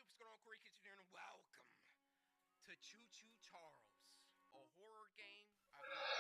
what's going on, Corey Kitchen here, and welcome to Choo Choo Charles, a horror game I've been